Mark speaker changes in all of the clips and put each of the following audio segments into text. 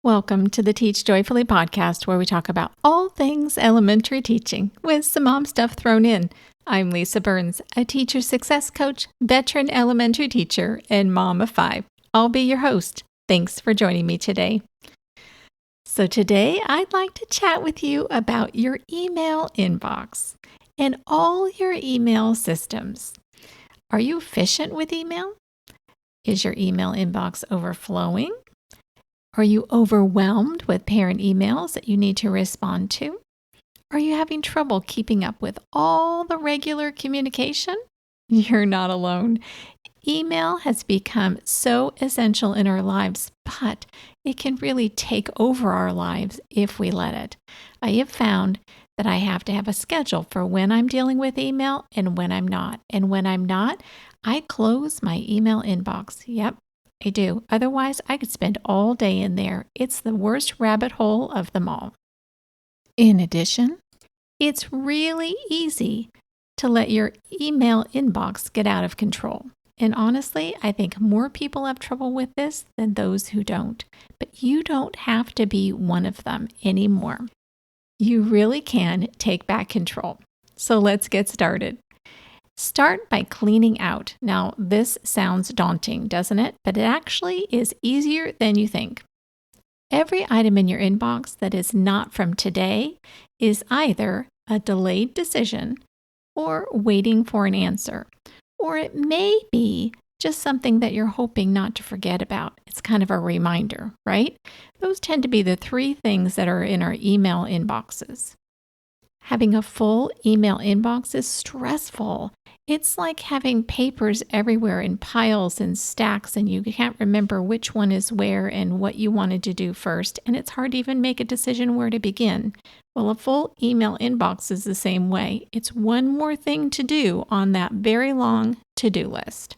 Speaker 1: Welcome to the Teach Joyfully podcast, where we talk about all things elementary teaching with some mom stuff thrown in. I'm Lisa Burns, a teacher success coach, veteran elementary teacher, and mom of 5. I'll be your host. Thanks for joining me today. So today I'd like to chat with you about your email inbox and all your email systems. Are you efficient with email? Is your email inbox overflowing? Are you overwhelmed with parent emails that you need to respond to? Are you having trouble keeping up with all the regular communication? You're not alone. Email has become so essential in our lives, but it can really take over our lives if we let it. I have found that I have to have a schedule for when I'm dealing with email and when I'm not. And when I'm not, I close my email inbox. Yep. I do. Otherwise, I could spend all day in there. It's the worst rabbit hole of them all. In addition, it's really easy to let your email inbox get out of control. And honestly, I think more people have trouble with this than those who don't. But you don't have to be one of them anymore. You really can take back control. So let's get started. Start by cleaning out. Now, this sounds daunting, doesn't it? But it actually is easier than you think. Every item in your inbox that is not from today is either a delayed decision or waiting for an answer. Or it may be just something that you're hoping not to forget about. It's kind of a reminder, right? Those tend to be the 3 things that are in our email inboxes. Having a full email inbox is stressful. It's like having papers everywhere in piles and stacks, and you can't remember which one is where and what you wanted to do first, and it's hard to even make a decision where to begin. Well, a full email inbox is the same way. It's one more thing to do on that very long to-do list.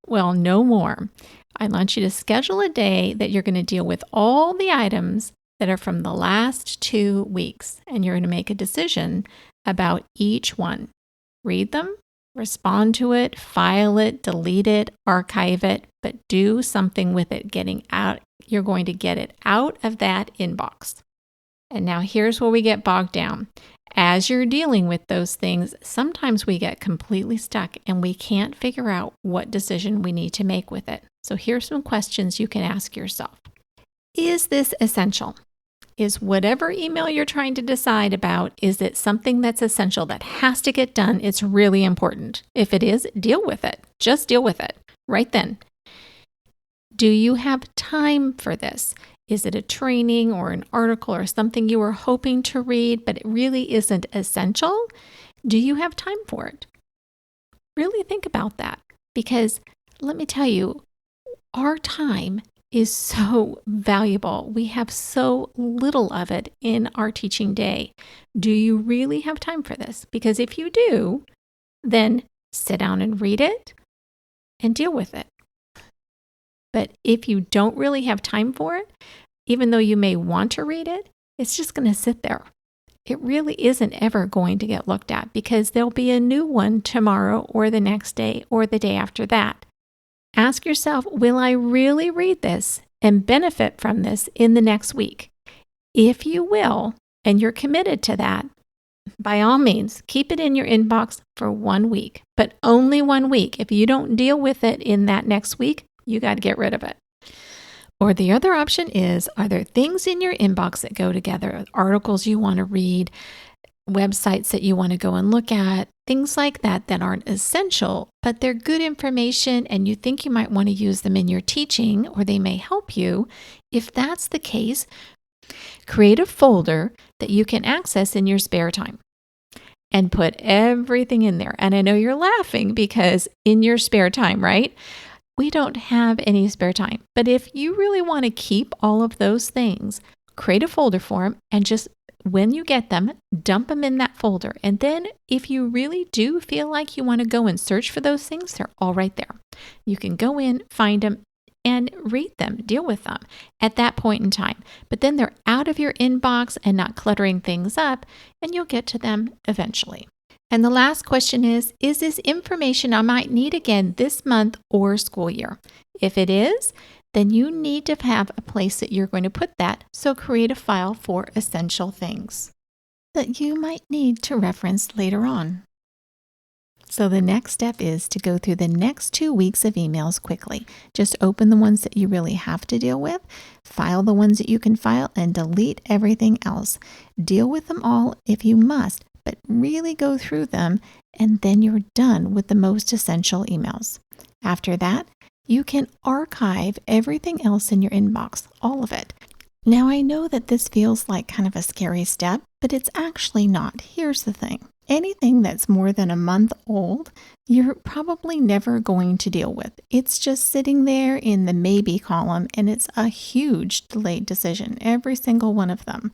Speaker 1: Well, no more. I want you to schedule a day that you're going to deal with all the items that are from the last 2 weeks, and you're going to make a decision about each one. Read them, respond to it, file it, delete it, archive it, but do something with it. You're going to get it out of that inbox. And now here's where we get bogged down. As you're dealing with those things, sometimes we get completely stuck and we can't figure out what decision we need to make with it. So here's some questions you can ask yourself. Is this essential? Is whatever email you're trying to decide about, is it something that's essential that has to get done? It's really important. If it is, deal with it. Just deal with it right then. Do you have time for this? Is it a training or an article or something you were hoping to read, but it really isn't essential? Do you have time for it? Really think about that, because let me tell you, our time is so valuable. We have so little of it in our teaching day. Do you really have time for this? Because if you do, then sit down and read it and deal with it. But if you don't really have time for it, even though you may want to read it, it's just going to sit there. It really isn't ever going to get looked at because there'll be a new one tomorrow or the next day or the day after that. Ask yourself, will I really read this and benefit from this in the next week? If you will, and you're committed to that, by all means, keep it in your inbox for 1 week, but only 1 week. If you don't deal with it in that next week, you got to get rid of it. Or the other option is, are there things in your inbox that go together, articles you want to read, websites that you want to go and look at, things like that that aren't essential, but they're good information and you think you might want to use them in your teaching or they may help you. If that's the case, create a folder that you can access in your spare time and put everything in there. And I know you're laughing because in your spare time, right? We don't have any spare time. But if you really want to keep all of those things, create a folder for them and just when you get them, dump them in that folder. And then if you really do feel like you want to go and search for those things, they're all right there. You can go in, find them, and read them, deal with them at that point in time. But then they're out of your inbox and not cluttering things up, and you'll get to them eventually. And the last question is this information I might need again this month or school year? If it is, then you need to have a place that you're going to put that. So create a file for essential things that you might need to reference later on. So the next step is to go through the next 2 weeks of emails quickly. Just open the ones that you really have to deal with, file the ones that you can file, and delete everything else. Deal with them all if you must, but really go through them, and then you're done with the most essential emails. After that, you can archive everything else in your inbox, all of it. Now, I know that this feels like kind of a scary step, but it's actually not. Here's the thing. Anything that's more than a month old, you're probably never going to deal with. It's just sitting there in the maybe column, and it's a huge delayed decision, every single one of them.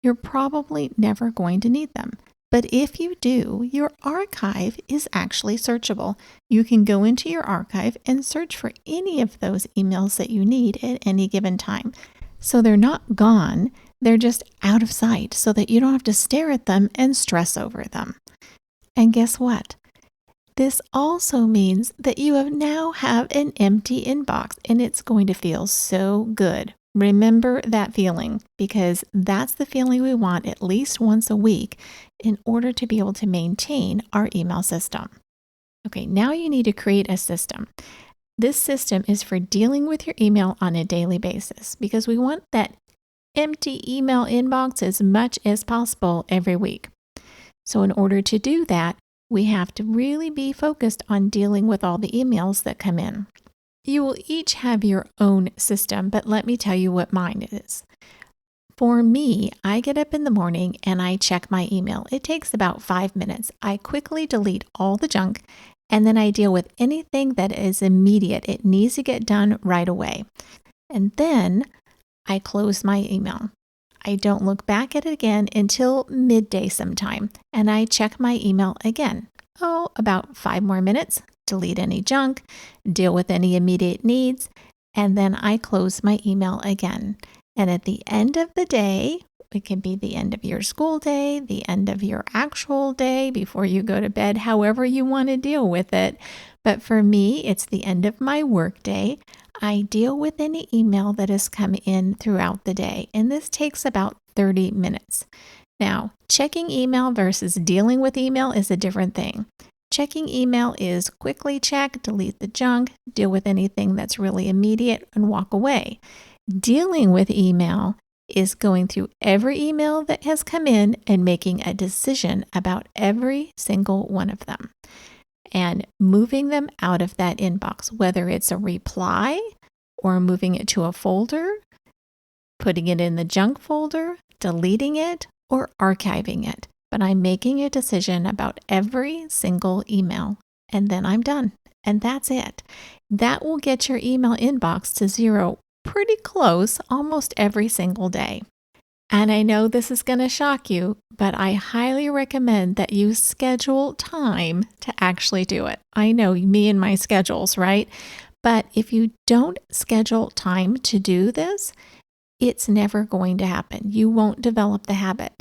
Speaker 1: You're probably never going to need them. But if you do, your archive is actually searchable. You can go into your archive and search for any of those emails that you need at any given time. So they're not gone, they're just out of sight so that you don't have to stare at them and stress over them. And guess what? This also means that you now have an empty inbox, and it's going to feel so good. Remember that feeling, because that's the feeling we want at least once a week in order to be able to maintain our email system. Okay, now you need to create a system. This system is for dealing with your email on a daily basis because we want that empty email inbox as much as possible every week. So in order to do that, we have to really be focused on dealing with all the emails that come in. You will each have your own system, but let me tell you what mine is. For me, I get up in the morning and I check my email. It takes about 5 minutes. I quickly delete all the junk, and then I deal with anything that is immediate. It needs to get done right away. And then I close my email. I don't look back at it again until midday sometime, and I check my email again. About 5 more minutes, delete any junk, deal with any immediate needs, and then I close my email again. And at the end of the day, it can be the end of your school day, the end of your actual day, before you go to bed, however you want to deal with it. But for me, it's the end of my work day. I deal with any email that has come in throughout the day, and this takes about 30 minutes. Now, checking email versus dealing with email is a different thing. Checking email is quickly check, delete the junk, deal with anything that's really immediate, and walk away. Dealing with email is going through every email that has come in and making a decision about every single one of them and moving them out of that inbox, whether it's a reply or moving it to a folder, putting it in the junk folder, deleting it, or archiving it. But I'm making a decision about every single email, and then I'm done. And that's it. That will get your email inbox to zero pretty close almost every single day. And I know this is going to shock you, but I highly recommend that you schedule time to actually do it. I know me and my schedules, right? But if you don't schedule time to do this, it's never going to happen. You won't develop the habit.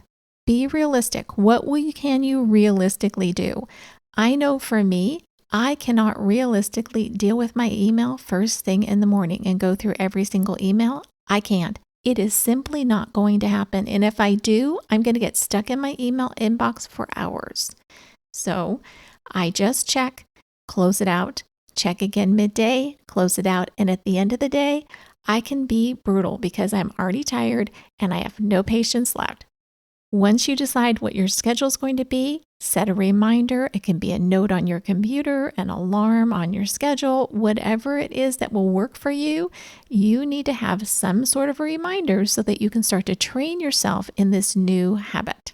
Speaker 1: Be realistic. What can you realistically do? I know for me, I cannot realistically deal with my email first thing in the morning and go through every single email. I can't. It is simply not going to happen. And if I do, I'm going to get stuck in my email inbox for hours. So I just check, close it out, check again midday, close it out. And at the end of the day, I can be brutal because I'm already tired and I have no patience left. Once you decide what your schedule is going to be, set a reminder. It can be a note on your computer, an alarm on your schedule, whatever it is that will work for you. You need to have some sort of a reminder so that you can start to train yourself in this new habit.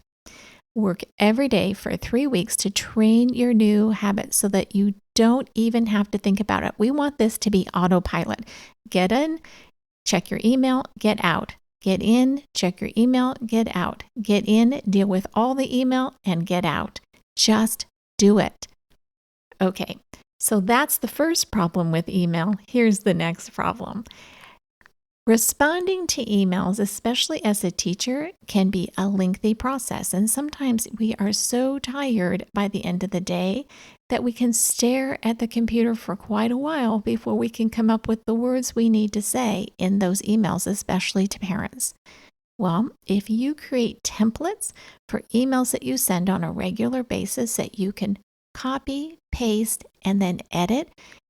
Speaker 1: Work every day for 3 weeks to train your new habit so that you don't even have to think about it. We want this to be autopilot. Get in, check your email, get out. Get in, check your email, get out. Get in, deal with all the email, and get out. Just do it. Okay, so that's the first problem with email. Here's the next problem. Responding to emails, especially as a teacher, can be a lengthy process. And sometimes we are so tired by the end of the day that we can stare at the computer for quite a while before we can come up with the words we need to say in those emails, especially to parents. Well, if you create templates for emails that you send on a regular basis that you can copy, paste, and then edit,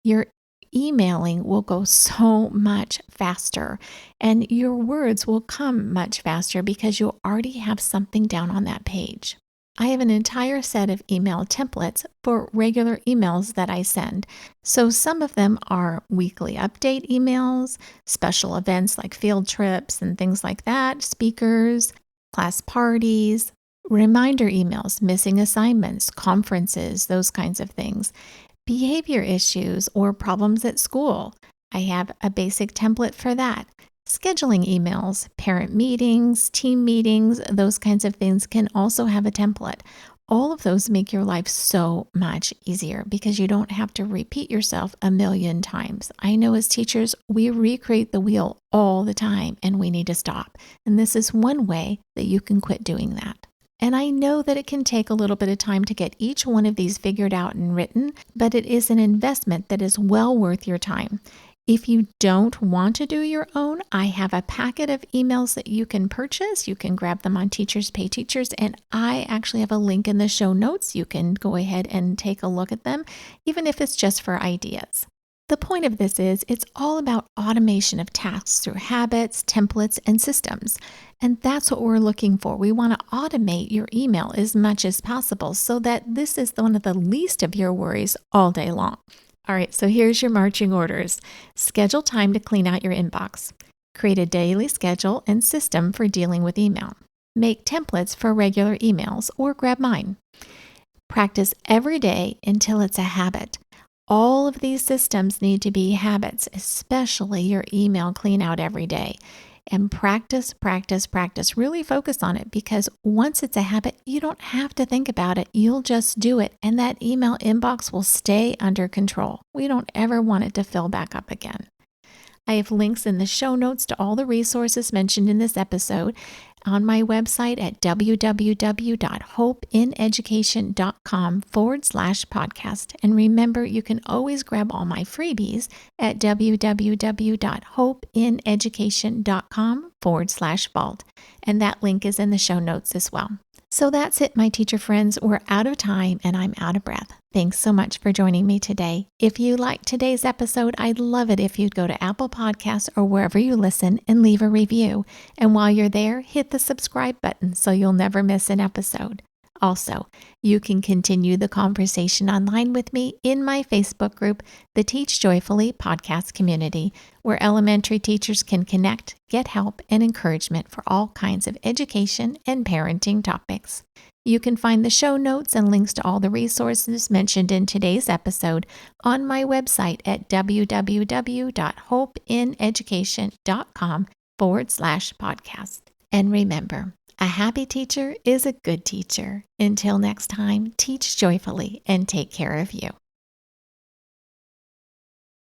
Speaker 1: your emailing will go so much faster and your words will come much faster because you'll already have something down on that page. I have an entire set of email templates for regular emails that I send. So some of them are weekly update emails, special events like field trips and things like that, speakers, class parties, reminder emails, missing assignments, conferences, those kinds of things. Behavior issues or problems at school. I have a basic template for that. Scheduling emails, parent meetings, team meetings, those kinds of things can also have a template. All of those make your life so much easier because you don't have to repeat yourself a million times. I know as teachers, we recreate the wheel all the time and we need to stop. And this is one way that you can quit doing that. And I know that it can take a little bit of time to get each one of these figured out and written, but it is an investment that is well worth your time. If you don't want to do your own, I have a packet of emails that you can purchase. You can grab them on Teachers Pay Teachers, and I actually have a link in the show notes. You can go ahead and take a look at them, even if it's just for ideas. The point of this is it's all about automation of tasks through habits, templates, and systems. And that's what we're looking for. We want to automate your email as much as possible so that this is one of the least of your worries all day long. All right, so here's your marching orders. Schedule time to clean out your inbox. Create a daily schedule and system for dealing with email. Make templates for regular emails or grab mine. Practice every day until it's a habit. All of these systems need to be habits, especially your email clean out every day. And practice, practice, practice. Really focus on it because once it's a habit, you don't have to think about it. You'll just do it. And that email inbox will stay under control. We don't ever want it to fill back up again. I have links in the show notes to all the resources mentioned in this episode on my website at www.hopeineducation.com/podcast. And remember, you can always grab all my freebies at www.hopeineducation.com/vault. And that link is in the show notes as well. So that's it, my teacher friends. We're out of time and I'm out of breath. Thanks so much for joining me today. If you liked today's episode, I'd love it if you'd go to Apple Podcasts or wherever you listen and leave a review. And while you're there, hit the subscribe button so you'll never miss an episode. Also, you can continue the conversation online with me in my Facebook group, the Teach Joyfully podcast community, where elementary teachers can connect, get help, and encouragement for all kinds of education and parenting topics. You can find the show notes and links to all the resources mentioned in today's episode on my website at www.hopeineducation.com/podcast. And remember, a happy teacher is a good teacher. Until next time, teach joyfully and take care of you.